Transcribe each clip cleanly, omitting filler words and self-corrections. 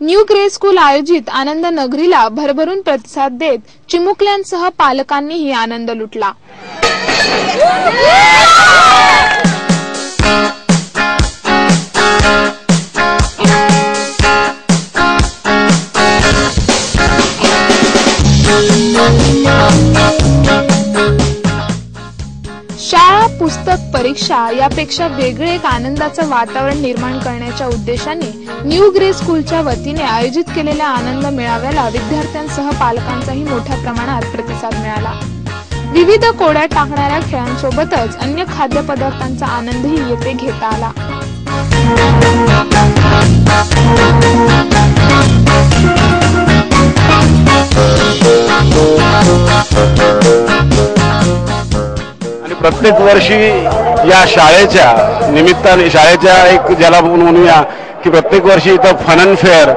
New grey school आयोजित आनंद नगरीला भरभरून प्रतिसाद देत चिमुकल्यांसह पालकांनीही आनंद लुटला। शाळा, पुस्तक, परीक्षा यापेक्षा वेगळे एक आनंदाचं वातावरण निर्माण करण्याच्या उद्देशाने न्यू ग्रे स्कूलच्या वतीने आयोजित केलेल्या आनंद मेळाव्याला विद्यार्थ्यांसह पालकांचाही मोठ्या प्रमाणात प्रतिसाद मिळाला। विविध कोड्या टाकणाऱ्या खेळांसोबतच अन्य खाद्यपदार्थांचा आनंदही येथे घेता आला। प्रत्येक वर्षी या शाळेच्या निमित्ताने शाळेच्या एक ज्याला म्हणूया की प्रत्येक वर्षी इथं फन अँड फेअर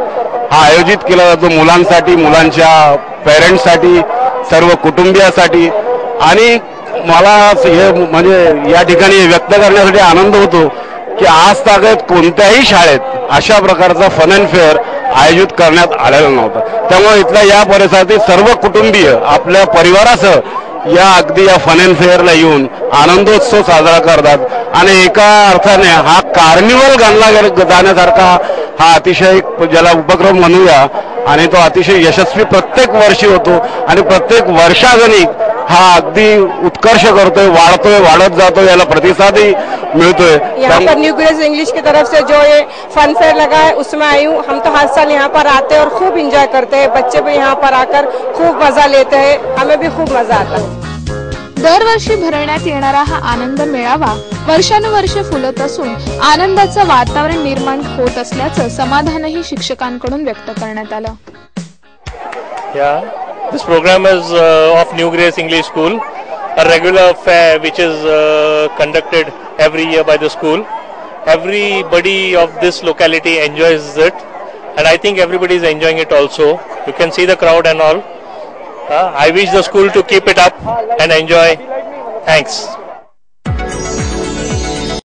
हा आयोजित केला जातो मुलांसाठी, मुलांच्या पेरेंट्ससाठी, सर्व कुटुंबियासाठी। आणि मला हे म्हणजे या ठिकाणी व्यक्त करण्यासाठी आनंद होतो की आज तागत कोणत्याही शाळेत अशा प्रकारचा फन अँड फेअर आयोजित करण्यात आलेला नव्हता। त्यामुळे इथल्या या परिसरातील सर्व कुटुंबीय आपल्या परिवारासह या अगदी या फन अँड फेअरला येऊन आनंदोत्सव साजरा करतात। आणि एका अर्थाने हा कार्निवल गणला जाण्यासारखा हा अतिशय ज्याला उपक्रम म्हणूया आणि तो अतिशय यशस्वी प्रत्येक वर्षी होतो आणि प्रत्येक वर्षागणिक हा अगदी उत्कर्ष करतोय, वाढतोय, वाढत जातोय, याला प्रतिसादही मिळतोय। यहाँ पर न्यू ग्रेस इंग्लिश की तरफ से जो ये फन फेयर लगा है उसमें आई हूँ। हम तो हर साल यहाँ पर आते हैं और खूब एंजॉय करते हैं। बच्चे भी यहाँ पर आकर खूब मजा लेते हैं, हमें भी खूब मजा आता है। दरवर्षी भरवण्यात येणारा हा आनंद मेळावा वर्षानुवर्षे फुलत असून आनंदाचं वातावरण निर्माण होत असल्याचं समाधानही शिक्षकांकडून व्यक्त करण्यात आलं। This program is of New Grace English School, a regular fair which is conducted every year by the school. Everybody of this locality enjoys it, and I think everybody is enjoying it also. You can see the crowd and all. I wish the school to keep it up and enjoy. Thanks.